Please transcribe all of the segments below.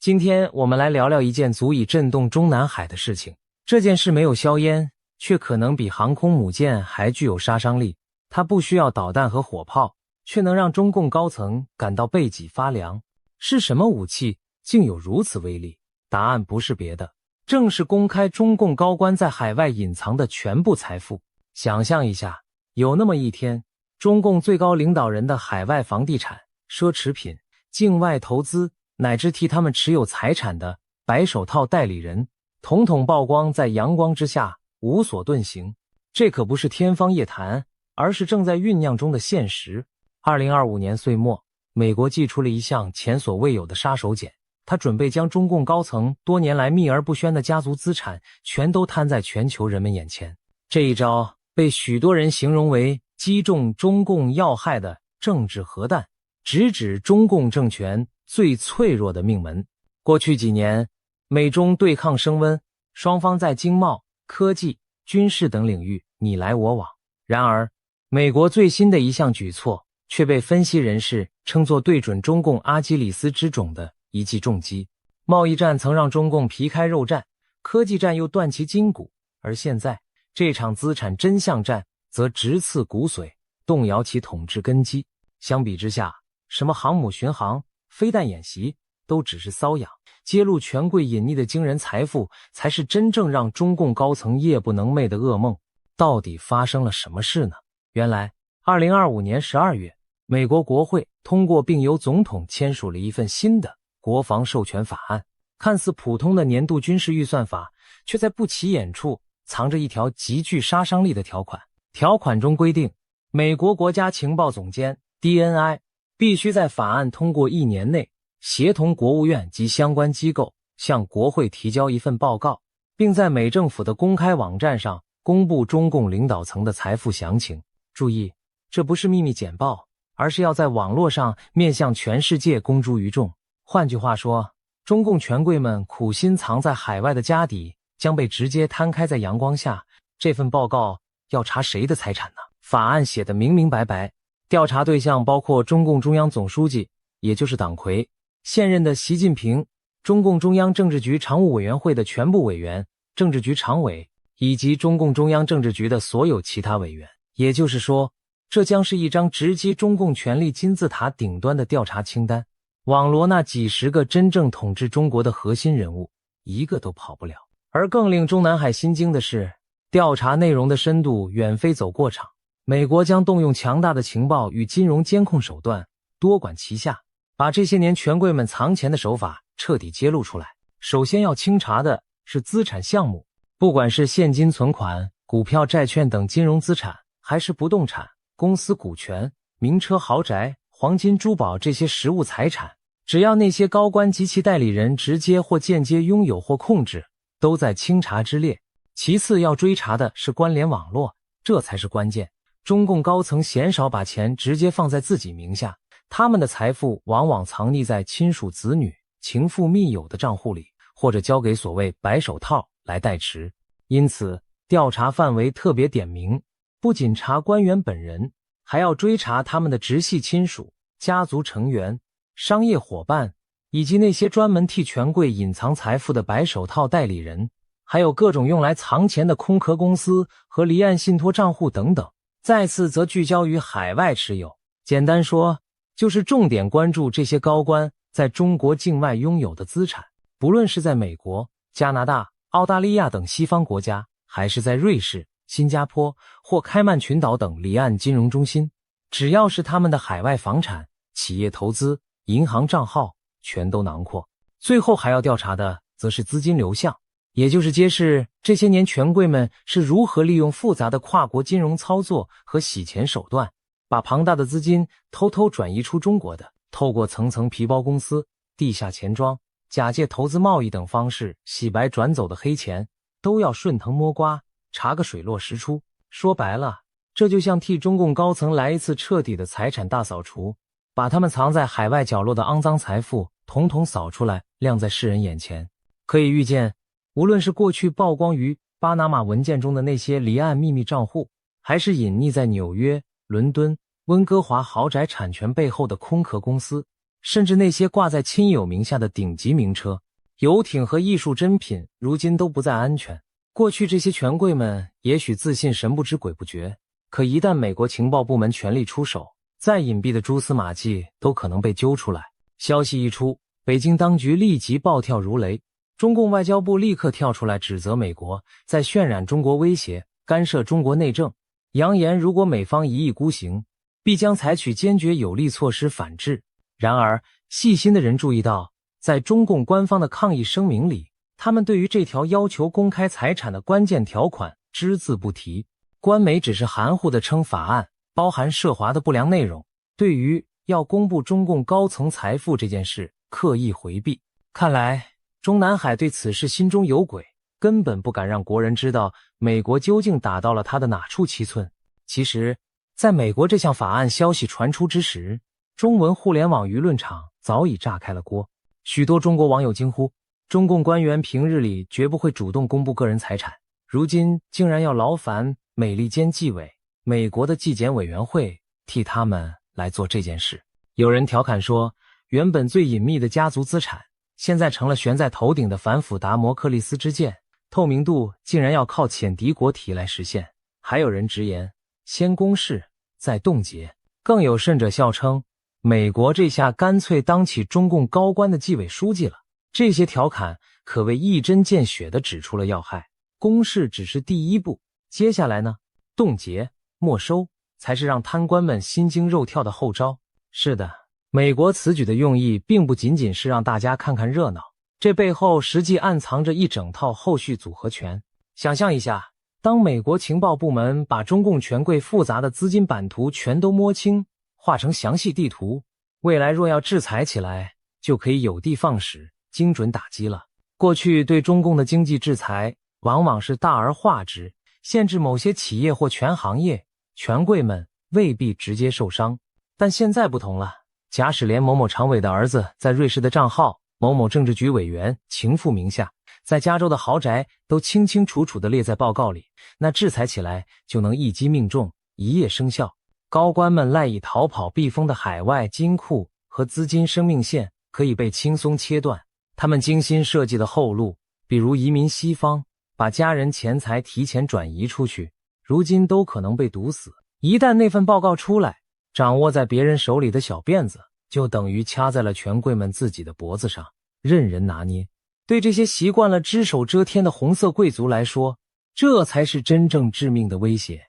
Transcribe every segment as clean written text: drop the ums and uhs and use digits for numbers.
今天我们来聊聊一件足以震动中南海的事情。这件事没有硝烟，却可能比航空母舰还具有杀伤力。它不需要导弹和火炮，却能让中共高层感到背脊发凉。是什么武器竟有如此威力？答案不是别的，正是公开中共高官在海外隐藏的全部财富。想象一下，有那么一天，中共最高领导人的海外房地产、奢侈品、境外投资乃至替他们持有财产的白手套代理人，统统曝光在阳光之下，无所遁形。这可不是天方夜谭，而是正在酝酿中的现实。2025年岁末，美国祭出了一项前所未有的杀手锏，他准备将中共高层多年来秘而不宣的家族资产全都摊在全球人们眼前。这一招被许多人形容为击中中共要害的政治核弹，直指中共政权最脆弱的命门。过去几年，美中对抗升温，双方在经贸、科技、军事等领域你来我往。然而，美国最新的一项举措却被分析人士称作对准中共阿基里斯之踵的一记重击。贸易战曾让中共皮开肉绽，科技战又断其筋骨，而现在这场资产真相战则直刺骨髓，动摇其统治根基。相比之下，什么航母巡航、飞弹演习都只是瘙痒，揭露权贵隐匿的惊人财富才是真正让中共高层夜不能寐的噩梦。到底发生了什么事呢？原来2025年12月，美国国会通过并由总统签署了一份新的国防授权法案。看似普通的年度军事预算法，却在不起眼处藏着一条极具杀伤力的条款。条款中规定，美国国家情报总监 DNI 必须在法案通过1年内，协同国务院及相关机构向国会提交一份报告，并在美政府的公开网站上公布中共领导层的财富详情。注意，这不是秘密简报，而是要在网络上面向全世界公诸于众。换句话说，中共权贵们苦心藏在海外的家底将被直接摊开在阳光下。这份报告要查谁的财产呢？法案写得明明白白，调查对象包括中共中央总书记，也就是党魁，现任的习近平，中共中央政治局常务委员会的全部委员、政治局常委，以及中共中央政治局的所有其他委员。也就是说，这将是一张直击中共权力金字塔顶端的调查清单，网罗那几十个真正统治中国的核心人物，一个都跑不了。而更令中南海心惊的是，调查内容的深度远非走过场，美国将动用强大的情报与金融监控手段，多管齐下，把这些年权贵们藏钱的手法彻底揭露出来。首先要清查的是资产项目，不管是现金存款、股票、债券等金融资产，还是不动产、公司股权、名车豪宅、黄金珠宝这些实物财产，只要那些高官及其代理人直接或间接拥有或控制，都在清查之列。其次要追查的是关联网络，这才是关键。中共高层鲜少把钱直接放在自己名下，他们的财富往往藏匿在亲属子女、情妇密友的账户里，或者交给所谓白手套来代持。因此调查范围特别点明，不仅查官员本人，还要追查他们的直系亲属、家族成员、商业伙伴，以及那些专门替权贵隐藏财富的白手套代理人，还有各种用来藏钱的空壳公司和离岸信托账户等等。再次则聚焦于海外持有，简单说，就是重点关注这些高官在中国境外拥有的资产，不论是在美国、加拿大、澳大利亚等西方国家，还是在瑞士、新加坡或开曼群岛等离岸金融中心，只要是他们的海外房产、企业投资、银行账号，全都囊括。最后还要调查的则是资金流向，也就是揭示这些年权贵们是如何利用复杂的跨国金融操作和洗钱手段，把庞大的资金偷偷转移出中国的，透过层层皮包公司、地下钱庄、假借投资贸易等方式洗白转走的黑钱，都要顺藤摸瓜，查个水落石出。说白了，这就像替中共高层来一次彻底的财产大扫除，把他们藏在海外角落的肮脏财富统统扫出来，晾在世人眼前。可以预见，无论是过去曝光于巴拿马文件中的那些离岸秘密账户，还是隐匿在纽约、伦敦、温哥华豪宅产权背后的空壳公司，甚至那些挂在亲友名下的顶级名车、游艇和艺术珍品，如今都不再安全。过去这些权贵们也许自信神不知鬼不觉，可一旦美国情报部门全力出手，再隐蔽的蛛丝马迹都可能被揪出来。消息一出，北京当局立即暴跳如雷，中共外交部立刻跳出来指责美国在渲染中国威胁，干涉中国内政，扬言如果美方一意孤行，必将采取坚决有力措施反制。然而，细心的人注意到，在中共官方的抗议声明里，他们对于这条要求公开财产的关键条款只字不提，官媒只是含糊地称法案包含涉华的不良内容，对于要公布中共高层财富这件事刻意回避。看来中南海对此事心中有鬼，根本不敢让国人知道美国究竟打到了他的哪处七寸。其实，在美国这项法案消息传出之时，中文互联网舆论场早已炸开了锅。许多中国网友惊呼，中共官员平日里绝不会主动公布个人财产，如今竟然要劳烦美利坚纪委、美国的纪检委员会替他们来做这件事。有人调侃说，原本最隐秘的家族资产，现在成了悬在头顶的反腐达摩克利斯之剑，透明度竟然要靠浅敌国体来实现。还有人直言，先公示，再冻结。更有甚者笑称，美国这下干脆当起中共高官的纪委书记了。这些调侃可谓一针见血地指出了要害。公示只是第一步，接下来呢，冻结、没收才是让贪官们心惊肉跳的后招。是的，美国此举的用意并不仅仅是让大家看看热闹，这背后实际暗藏着一整套后续组合拳。想象一下，当美国情报部门把中共权贵复杂的资金版图全都摸清，画成详细地图，未来若要制裁起来，就可以有的放矢，精准打击了。过去对中共的经济制裁往往是大而化之，限制某些企业或全行业，权贵们未必直接受伤。但现在不同了，假使连某某常委的儿子在瑞士的账号、某某政治局委员情妇名下，在加州的豪宅都清清楚楚地列在报告里，那制裁起来就能一击命中，一夜生效。高官们赖以逃跑避风的海外金库和资金生命线可以被轻松切断，他们精心设计的后路，比如移民西方，把家人钱财提前转移出去，如今都可能被堵死。一旦那份报告出来，掌握在别人手里的小辫子就等于掐在了权贵们自己的脖子上，任人拿捏。对这些习惯了只手遮天的红色贵族来说，这才是真正致命的威胁。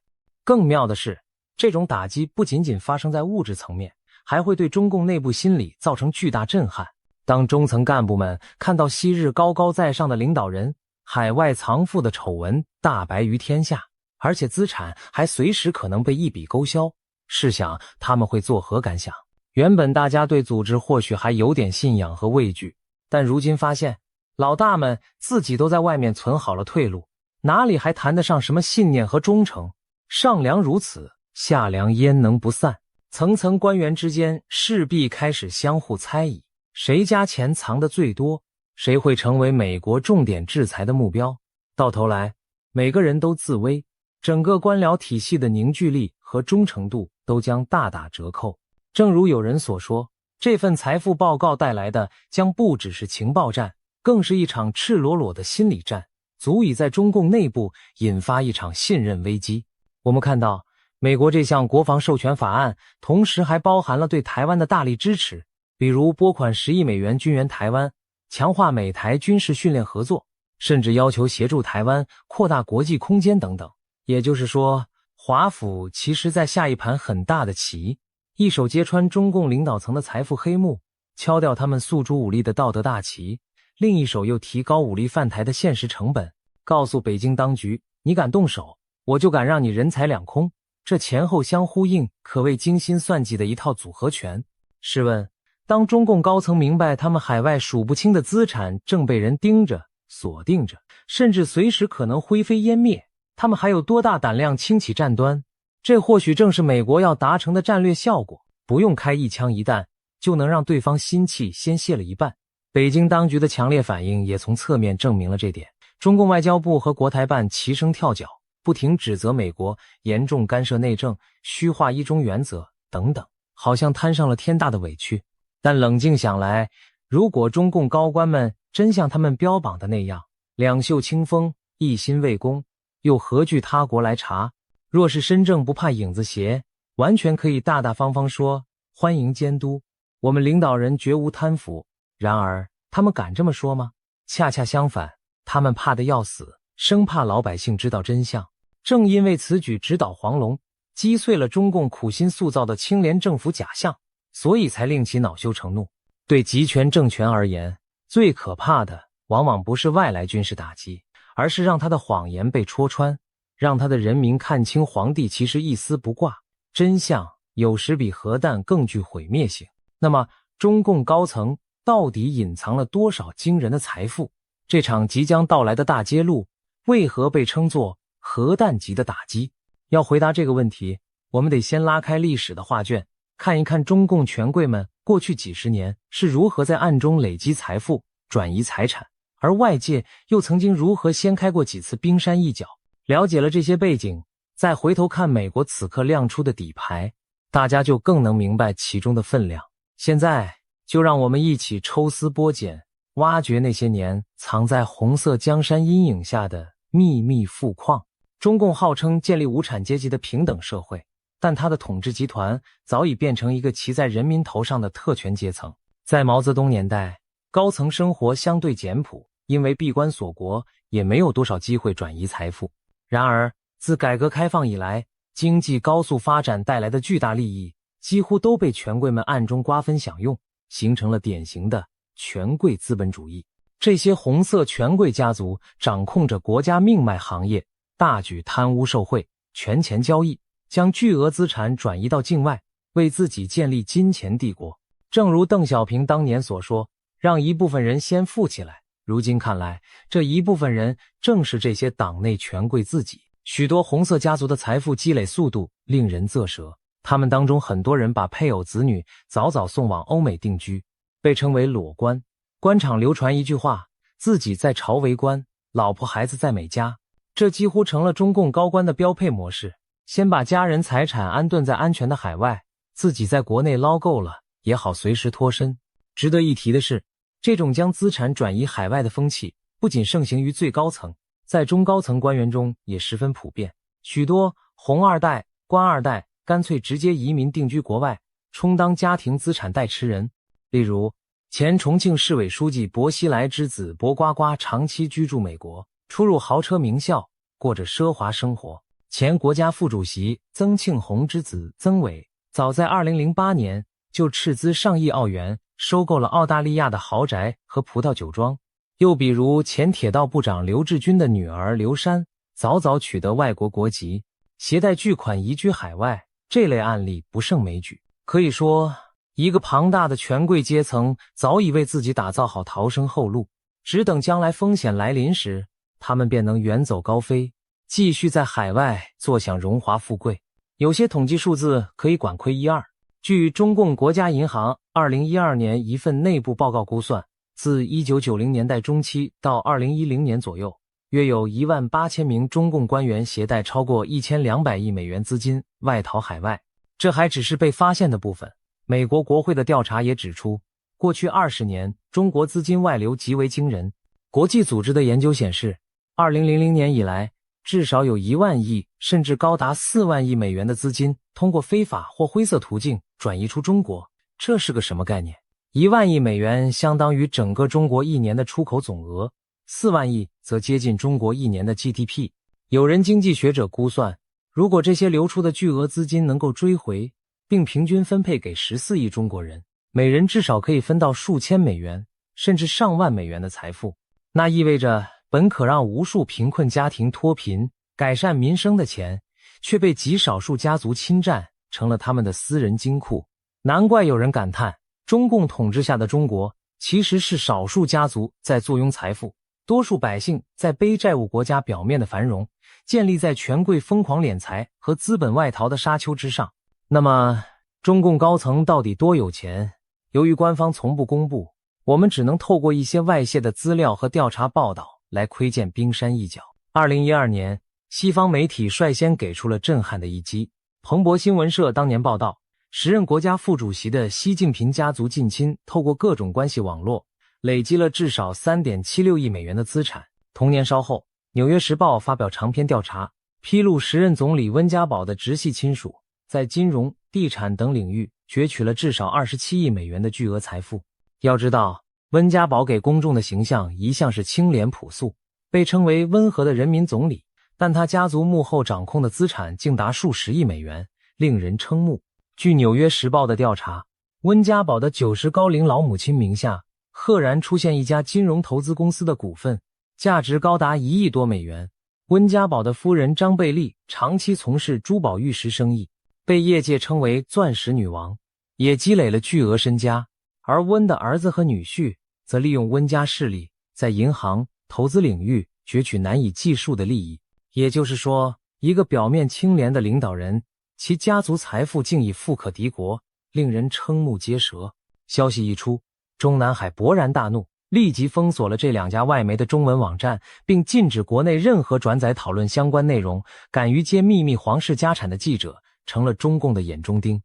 更妙的是，这种打击不仅仅发生在物质层面，还会对中共内部心理造成巨大震撼。当中层干部们看到昔日高高在上的领导人海外藏富的丑闻大白于天下，而且资产还随时可能被一笔勾销，试想他们会作何感想？原本大家对组织或许还有点信仰和畏惧，但如今发现老大们自己都在外面存好了退路，哪里还谈得上什么信念和忠诚？上梁如此，下梁焉能不散？层层官员之间势必开始相互猜疑，谁家钱藏得最多，谁会成为美国重点制裁的目标。到头来，每个人都自危，整个官僚体系的凝聚力和忠诚度都将大打折扣。正如有人所说，这份财富报告带来的将不只是情报战，更是一场赤裸裸的心理战，足以在中共内部引发一场信任危机。我们看到，美国这项国防授权法案同时还包含了对台湾的大力支持，比如拨款10亿美元军援台湾，强化美台军事训练合作，甚至要求协助台湾扩大国际空间等等。也就是说，华府其实在下一盘很大的棋，一手揭穿中共领导层的财富黑幕，敲掉他们诉诸武力的道德大旗，另一手又提高武力犯台的现实成本，告诉北京当局，你敢动手，我就敢让你人财两空。这前后相呼应，可谓精心算计的一套组合拳。试问，当中共高层明白他们海外数不清的资产正被人盯着、锁定着，甚至随时可能灰飞烟灭，他们还有多大胆量轻启战端？这或许正是美国要达成的战略效果，不用开一枪一弹，就能让对方心气先泄了一半。北京当局的强烈反应也从侧面证明了这点。中共外交部和国台办齐声跳脚，不停指责美国严重干涉内政、虚化一中原则等等，好像摊上了天大的委屈。但冷静想来，如果中共高官们真像他们标榜的那样，两袖清风，一心为公，又何惧他国来查？若是身正不怕影子斜，完全可以大大方方说欢迎监督，我们领导人绝无贪腐。然而他们敢这么说吗？恰恰相反，他们怕得要死，生怕老百姓知道真相。正因为此举直捣黄龙，击碎了中共苦心塑造的清廉政府假象，所以才令其恼羞成怒。对集权政权而言，最可怕的往往不是外来军事打击，而是让他的谎言被戳穿，让他的人民看清皇帝其实一丝不挂。真相有时比核弹更具毁灭性。那么中共高层到底隐藏了多少惊人的财富？这场即将到来的大揭露为何被称作核弹级的打击？要回答这个问题，我们得先拉开历史的画卷，看一看中共权贵们过去几十年是如何在暗中累积财富、转移财产，而外界又曾经如何掀开过几次冰山一角。了解了这些背景，再回头看美国此刻亮出的底牌，大家就更能明白其中的分量。现在就让我们一起抽丝剥茧，挖掘那些年藏在红色江山阴影下的秘密富矿。中共号称建立无产阶级的平等社会，但他的统治集团早已变成一个骑在人民头上的特权阶层。在毛泽东年代，高层生活相对简朴，因为闭关锁国，也没有多少机会转移财富。然而自改革开放以来，经济高速发展带来的巨大利益几乎都被权贵们暗中瓜分享用，形成了典型的权贵资本主义。这些红色权贵家族掌控着国家命脉行业，大举贪污受贿、权钱交易，将巨额资产转移到境外，为自己建立金钱帝国。正如邓小平当年所说，让一部分人先富起来。如今看来，这一部分人正是这些党内权贵自己。许多红色家族的财富积累速度令人啧舌，他们当中很多人把配偶子女早早送往欧美定居，被称为裸官。官场流传一句话，自己在朝为官，老婆孩子在美家。这几乎成了中共高官的标配模式，先把家人财产安顿在安全的海外，自己在国内捞够了，也好随时脱身。值得一提的是，这种将资产转移海外的风气不仅盛行于最高层，在中高层官员中也十分普遍。许多红二代、官二代干脆直接移民定居国外，充当家庭资产代持人。例如，前重庆市委书记薄熙来之子薄瓜瓜长期居住美国，出入豪车名校，过着奢华生活。前国家副主席曾庆红之子曾伟，早在2008年就斥资上亿澳元收购了澳大利亚的豪宅和葡萄酒庄。又比如前铁道部长刘志军的女儿刘珊，早早取得外国国籍，携带巨款移居海外。这类案例不胜枚举。可以说，一个庞大的权贵阶层早已为自己打造好逃生后路，只等将来风险来临时，他们便能远走高飞，继续在海外坐享荣华富贵。有些统计数字可以管窥一二。据中共国家银行2012年一份内部报告估算，自1990年代中期到2010年左右，约有18000名中共官员携带超过1200亿美元资金外逃海外。这还只是被发现的部分。美国国会的调查也指出，过去20年中国资金外流极为惊人。国际组织的研究显示，2000年以来，至少有1万亿甚至高达4万亿美元的资金通过非法或灰色途径转移出中国。这是个什么概念？1万亿美元相当于整个中国一年的出口总额，4万亿则接近中国一年的 GDP。 有人经济学者估算，如果这些流出的巨额资金能够追回，并平均分配给14亿中国人，每人至少可以分到数千美元甚至上万美元的财富。那意味着本可让无数贫困家庭脱贫、改善民生的钱，却被极少数家族侵占，成了他们的私人金库。难怪有人感叹，中共统治下的中国其实是少数家族在坐拥财富，多数百姓在背债务国家表面的繁荣，建立在权贵疯狂敛财和资本外逃的沙丘之上。那么，中共高层到底多有钱？由于官方从不公布，我们只能透过一些外泄的资料和调查报道来窥见冰山一角。2012年，西方媒体率先给出了震撼的一击。彭博新闻社当年报道，时任国家副主席的习近平家族近亲透过各种关系网络，累积了至少 3.76 亿美元的资产。同年稍后，《纽约时报》发表长篇调查，披露时任总理温家宝的直系亲属在金融、地产等领域攫取了至少27亿美元的巨额财富。要知道，温家宝给公众的形象一向是清廉朴素，被称为温和的人民总理，但他家族幕后掌控的资产竟达数十亿美元，令人瞠目。据《纽约时报》的调查，温家宝的90高龄老母亲名下赫然出现一家金融投资公司的股份，价值高达1亿多美元。温家宝的夫人张贝丽长期从事珠宝玉石生意，被业界称为钻石女王，也积累了巨额身家。而温的儿子和女婿则利用温家势力，在银行、投资领域攫取难以计数的利益。也就是说，一个表面清廉的领导人，其家族财富竟已富可敌国，令人瞠目结舌。消息一出，中南海勃然大怒，立即封锁了这2家外媒的中文网站，并禁止国内任何转载讨论相关内容。敢于揭秘密皇室家产的记者成了中共的眼中钉。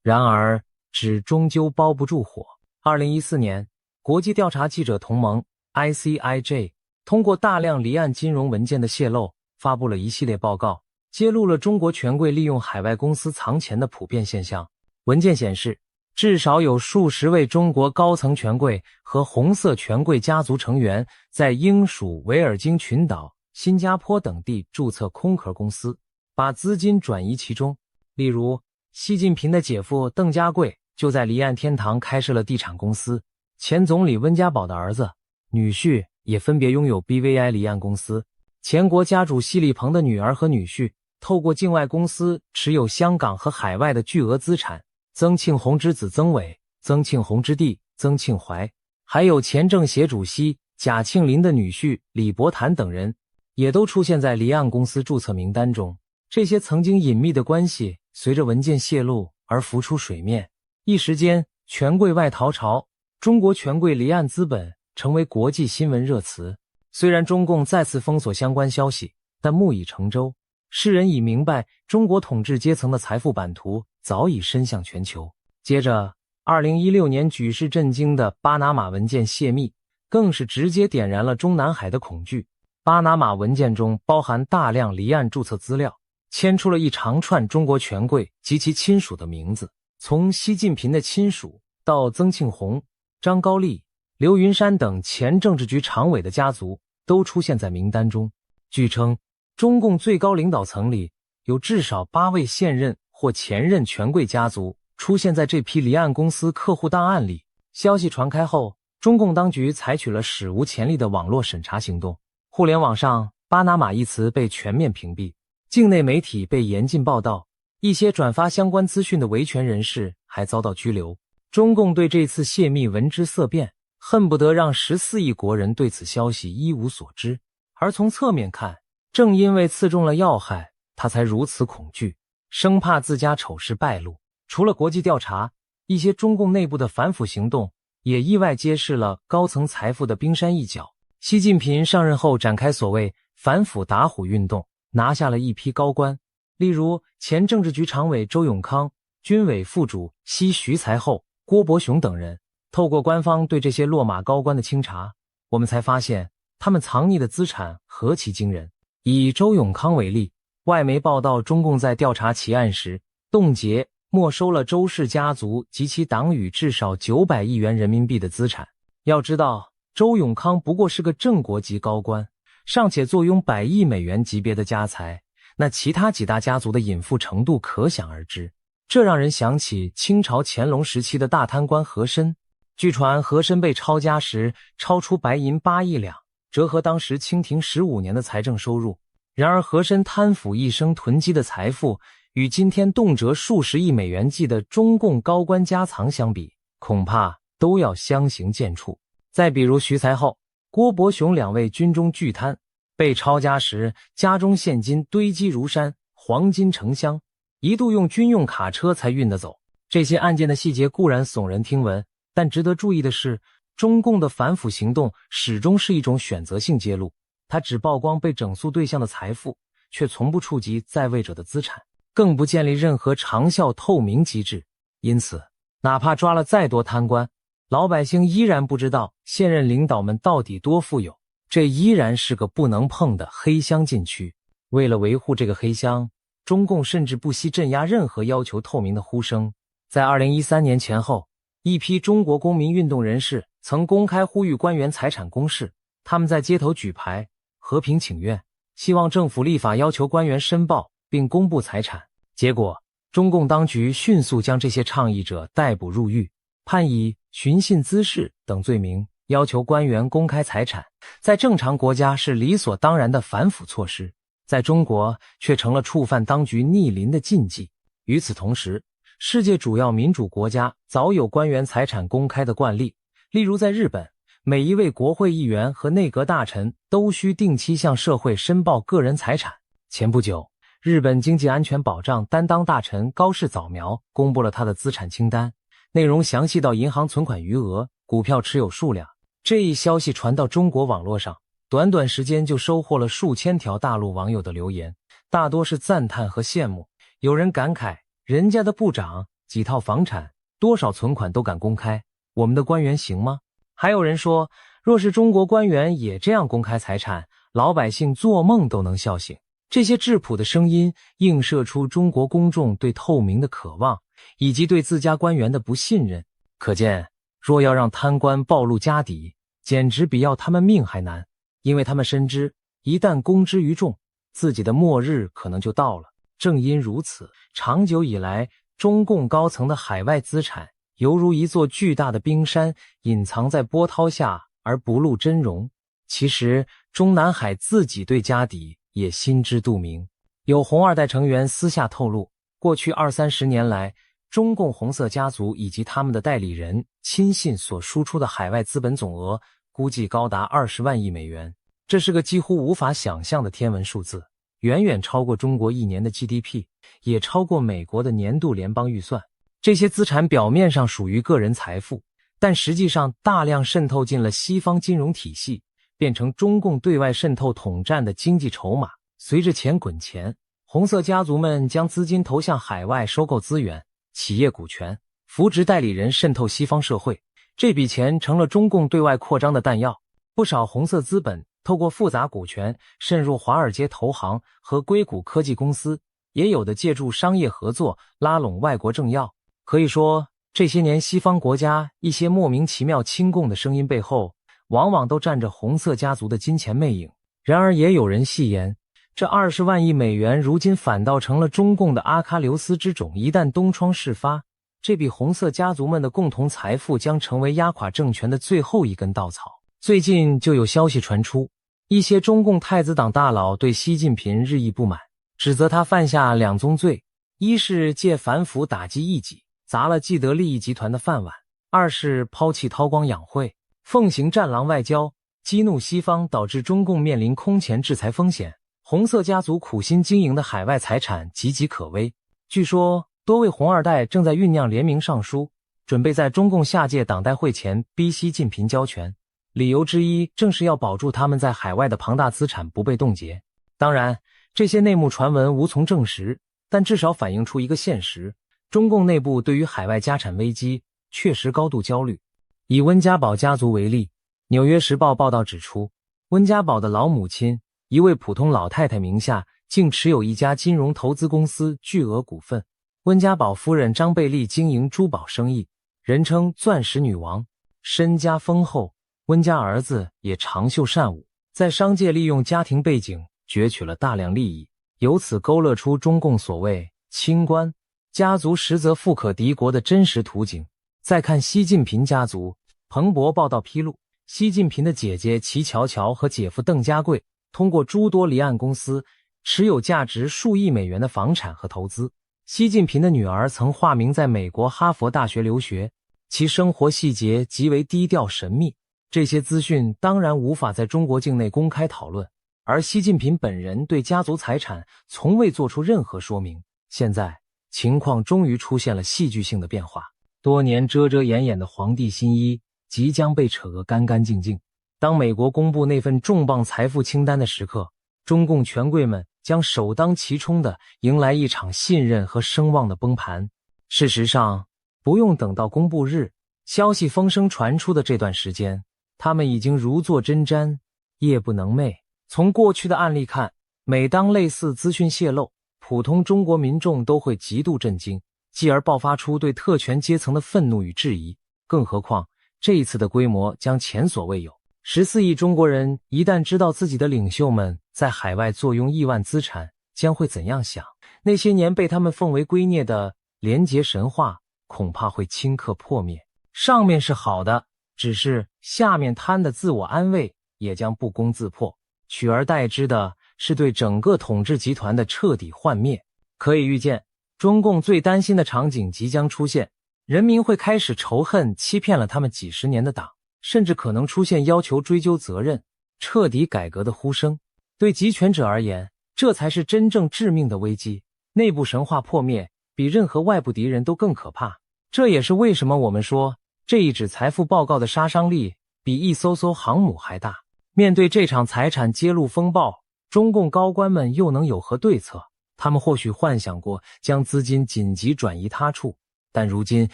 然而，纸终究包不住火。2014年，国际调查记者同盟 ICIJ 通过大量离岸金融文件的泄露，发布了一系列报告，揭露了中国权贵利用海外公司藏钱的普遍现象。文件显示，至少有数十位中国高层权贵和红色权贵家族成员在英属维尔京群岛、新加坡等地注册空壳公司，把资金转移其中。例如，习近平的姐夫邓家贵就在离岸天堂开设了地产公司，前总理温家宝的儿子、女婿也分别拥有 BVI 离岸公司，前国家主席李鹏的女儿和女婿透过境外公司持有香港和海外的巨额资产。曾庆红之子曾伟、曾庆红之弟曾庆怀，还有前政协主席贾庆林的女婿李伯潭等人，也都出现在离岸公司注册名单中。这些曾经隐秘的关系随着文件泄露而浮出水面，一时间权贵外逃潮，中国权贵离岸资本成为国际新闻热词。虽然中共再次封锁相关消息，但木已成舟，世人已明白中国统治阶层的财富版图早已伸向全球。接着2016年举世震惊的巴拿马文件泄密，更是直接点燃了中南海的恐惧。巴拿马文件中包含大量离岸注册资料，牵出了一长串中国权贵及其亲属的名字，从习近平的亲属到曾庆红、张高丽、刘云山等前政治局常委的家族都出现在名单中。据称，中共最高领导层里有至少8位现任或前任权贵家族出现在这批离岸公司客户档案里。消息传开后，中共当局采取了史无前例的网络审查行动，互联网上巴拿马一词被全面屏蔽，境内媒体被严禁报道，一些转发相关资讯的维权人士还遭到拘留。中共对这次泄密闻之色变，恨不得让14亿国人对此消息一无所知。而从侧面看，正因为刺中了要害，他才如此恐惧，生怕自家丑事败露。除了国际调查，一些中共内部的反腐行动也意外揭示了高层财富的冰山一角。习近平上任后展开所谓反腐打虎运动，拿下了一批高官，例如前政治局常委周永康、军委副主席徐才厚、郭伯雄等人。透过官方对这些落马高官的清查，我们才发现他们藏匿的资产何其惊人。以周永康为例，外媒报道中共在调查其案时，冻结、没收了周氏家族及其党羽至少900亿元人民币的资产。要知道，周永康不过是个正国级高官，尚且坐拥100亿美元级别的家财，那其他几大家族的隐富程度可想而知。这让人想起清朝乾隆时期的大贪官和珅。据传和珅被抄家时超出白银8亿两，折合当时清廷15年的财政收入。然而和珅贪腐一生囤积的财富，与今天动辄数十亿美元计的中共高官家藏相比，恐怕都要相形见绌。再比如徐才厚、郭伯雄两位军中巨贪，被抄家时家中现金堆积如山，黄金成箱，一度用军用卡车才运得走。这些案件的细节固然耸人听闻，但值得注意的是，中共的反腐行动始终是一种选择性揭露，它只曝光被整肃对象的财富，却从不触及在位者的资产，更不建立任何长效透明机制。因此，哪怕抓了再多贪官，老百姓依然不知道现任领导们到底多富有，这依然是个不能碰的黑箱禁区。为了维护这个黑箱，中共甚至不惜镇压任何要求透明的呼声。在2013年前后，一批中国公民运动人士曾公开呼吁官员财产公示，他们在街头举牌，和平请愿，希望政府立法要求官员申报并公布财产。结果，中共当局迅速将这些倡议者逮捕入狱，判以寻衅滋事等罪名，要求官员公开财产。在正常国家是理所当然的反腐措施，在中国却成了触犯当局逆鳞的禁忌。与此同时，世界主要民主国家早有官员财产公开的惯例，例如在日本，每一位国会议员和内阁大臣都需定期向社会申报个人财产。前不久，日本经济安全保障担当大臣高市早苗公布了他的资产清单，内容详细到银行存款余额、股票持有数量。这一消息传到中国网络上，短短时间就收获了数千条大陆网友的留言，大多是赞叹和羡慕。有人感慨，人家的部长几套房产、多少存款都敢公开，我们的官员行吗？还有人说，若是中国官员也这样公开财产，老百姓做梦都能笑醒。这些质朴的声音映射出中国公众对透明的渴望，以及对自家官员的不信任。可见，若要让贪官暴露家底，简直比要他们命还难，因为他们深知，一旦公之于众，自己的末日可能就到了。正因如此，长久以来，中共高层的海外资产犹如一座巨大的冰山，隐藏在波涛下而不露真容。其实，中南海自己对家底也心知肚明。有红二代成员私下透露，过去20-30年来，中共红色家族以及他们的代理人、亲信所输出的海外资本总额估计高达20万亿美元，这是个几乎无法想象的天文数字，远远超过中国一年的 GDP， 也超过美国的年度联邦预算。这些资产表面上属于个人财富，但实际上大量渗透进了西方金融体系，变成中共对外渗透统战的经济筹码。随着钱滚钱，红色家族们将资金投向海外，收购资源、企业股权，扶植代理人渗透西方社会。这笔钱成了中共对外扩张的弹药。不少红色资本透过复杂股权渗入华尔街投行和硅谷科技公司，也有的借助商业合作拉拢外国政要。可以说，这些年西方国家一些莫名其妙亲共的声音背后，往往都站着红色家族的金钱魅影。然而也有人戏言，这20万亿美元如今反倒成了中共的阿喀琉斯之踵，一旦东窗事发，这笔红色家族们的共同财富将成为压垮政权的最后一根稻草。最近就有消息传出，一些中共太子党大佬对习近平日益不满，指责他犯下2宗罪：一是借反腐打击异己，砸了既得利益集团的饭碗；二是抛弃韬光养晦，奉行战狼外交，激怒西方，导致中共面临空前制裁风险。红色家族苦心经营的海外财产岌岌可危。据说，多位红二代正在酝酿联名上书，准备在中共下届党代会前逼习近平交权。理由之一正是要保住他们在海外的庞大资产不被冻结。当然，这些内幕传闻无从证实，但至少反映出一个现实：中共内部对于海外家产危机确实高度焦虑。以温家宝家族为例，《纽约时报》报道指出，温家宝的老母亲，一位普通老太太名下竟持有一家金融投资公司巨额股份。温家宝夫人张贝丽经营珠宝生意，人称钻石女王，身家丰厚。温家儿子也长袖善舞，在商界利用家庭背景攫取了大量利益，由此勾勒出中共所谓清官家族实则富可敌国的真实图景。再看习近平家族，彭博报道披露，习近平的姐姐齐乔乔和姐夫邓家贵通过诸多离岸公司持有价值数亿美元的房产和投资。习近平的女儿曾化名在美国哈佛大学留学，其生活细节极为低调神秘。这些资讯当然无法在中国境内公开讨论，而习近平本人对家族财产从未做出任何说明。现在，情况终于出现了戏剧性的变化，多年遮遮掩掩的皇帝新衣即将被扯个干干净净。当美国公布那份重磅财富清单的时刻，中共权贵们将首当其冲地迎来一场信任和声望的崩盘。事实上，不用等到公布日，消息风声传出的这段时间，他们已经如坐针毡，夜不能寐。从过去的案例看，每当类似资讯泄露，普通中国民众都会极度震惊，继而爆发出对特权阶层的愤怒与质疑。更何况这一次的规模将前所未有，14亿中国人一旦知道自己的领袖们在海外坐拥亿万资产，将会怎样想？那些年被他们奉为圭臬的廉洁神话恐怕会顷刻破灭。上面是好的，只是下面贪的自我安慰也将不攻自破，取而代之的是对整个统治集团的彻底幻灭。可以预见，中共最担心的场景即将出现，人民会开始仇恨欺骗了他们几十年的党，甚至可能出现要求追究责任、彻底改革的呼声。对集权者而言，这才是真正致命的危机。内部神话破灭比任何外部敌人都更可怕。这也是为什么我们说这一纸财富报告的杀伤力比一艘艘航母还大。面对这场财产揭露风暴，中共高官们又能有何对策？他们或许幻想过将资金紧急转移他处，但如今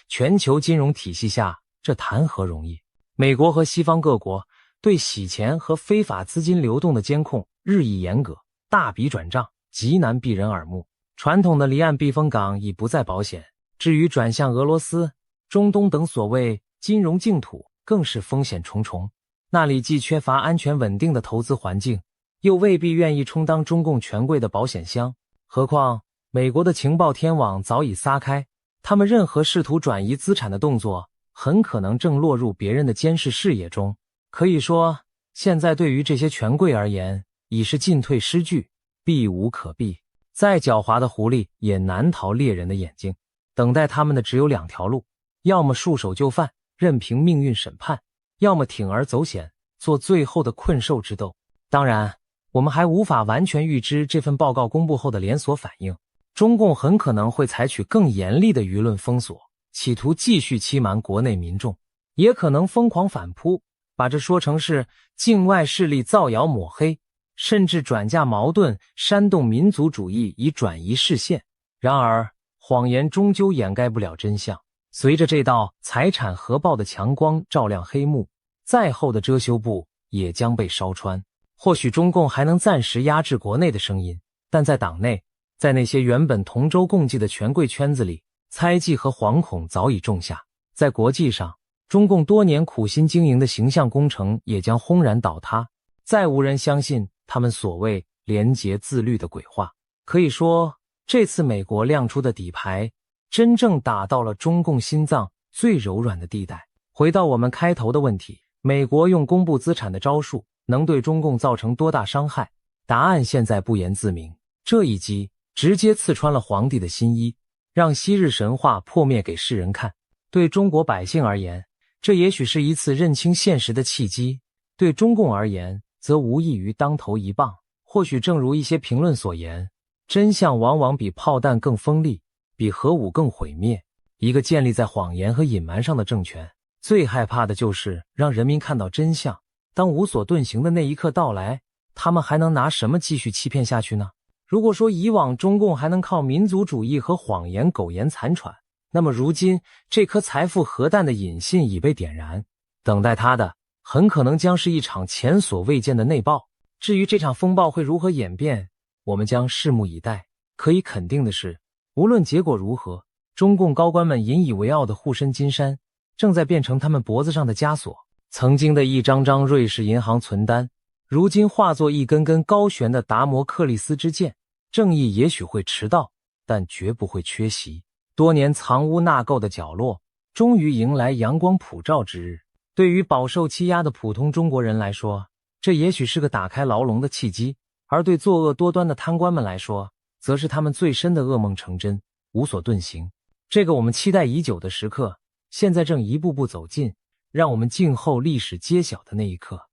全球金融体系下，这谈何容易？美国和西方各国对洗钱和非法资金流动的监控日益严格，大笔转账极难避人耳目。传统的离岸避风港已不再保险，至于转向俄罗斯、中东等所谓金融净土，更是风险重重。那里既缺乏安全稳定的投资环境，又未必愿意充当中共权贵的保险箱。何况美国的情报天网早已撒开，他们任何试图转移资产的动作很可能正落入别人的监视视野中。可以说，现在对于这些权贵而言，已是进退失据，避无可避。再狡猾的狐狸也难逃猎人的眼睛，等待他们的只有两条路，要么束手就范，任凭命运审判，要么铤而走险，做最后的困兽之斗。当然，我们还无法完全预知这份报告公布后的连锁反应。中共很可能会采取更严厉的舆论封锁，企图继续欺瞒国内民众，也可能疯狂反扑，把这说成是境外势力造谣抹黑，甚至转嫁矛盾，煽动民族主义以转移视线。然而，谎言终究掩盖不了真相。随着这道财产核爆的强光照亮黑幕，再厚的遮羞布也将被烧穿。或许中共还能暂时压制国内的声音，但在党内，在那些原本同舟共济的权贵圈子里，猜忌和惶恐早已种下。在国际上，中共多年苦心经营的形象工程也将轰然倒塌，再无人相信他们所谓廉洁自律的鬼话。可以说，这次美国亮出的底牌真正打到了中共心脏最柔软的地带。回到我们开头的问题，美国用公布资产的招数能对中共造成多大伤害？答案现在不言自明。这一击直接刺穿了皇帝的新衣，让昔日神话破灭给世人看。对中国百姓而言，这也许是一次认清现实的契机；对中共而言，则无异于当头一棒。或许正如一些评论所言，真相往往比炮弹更锋利，比核武更毁灭。一个建立在谎言和隐瞒上的政权，最害怕的就是让人民看到真相。当无所遁形的那一刻到来，他们还能拿什么继续欺骗下去呢？如果说以往中共还能靠民族主义和谎言苟延残喘，那么如今这颗财富核弹的引信已被点燃，等待它的很可能将是一场前所未见的内爆。至于这场风暴会如何演变，我们将拭目以待。可以肯定的是，无论结果如何，中共高官们引以为傲的护身金山正在变成他们脖子上的枷锁。曾经的一张张瑞士银行存单，如今化作一根根高悬的达摩克利斯之剑。正义也许会迟到，但绝不会缺席。多年藏污纳垢的角落，终于迎来阳光普照之日。对于饱受欺压的普通中国人来说，这也许是个打开牢笼的契机；而对作恶多端的贪官们来说，则是他们最深的噩梦成真，无所遁形。这个我们期待已久的时刻，现在正一步步走近，让我们静候历史揭晓的那一刻。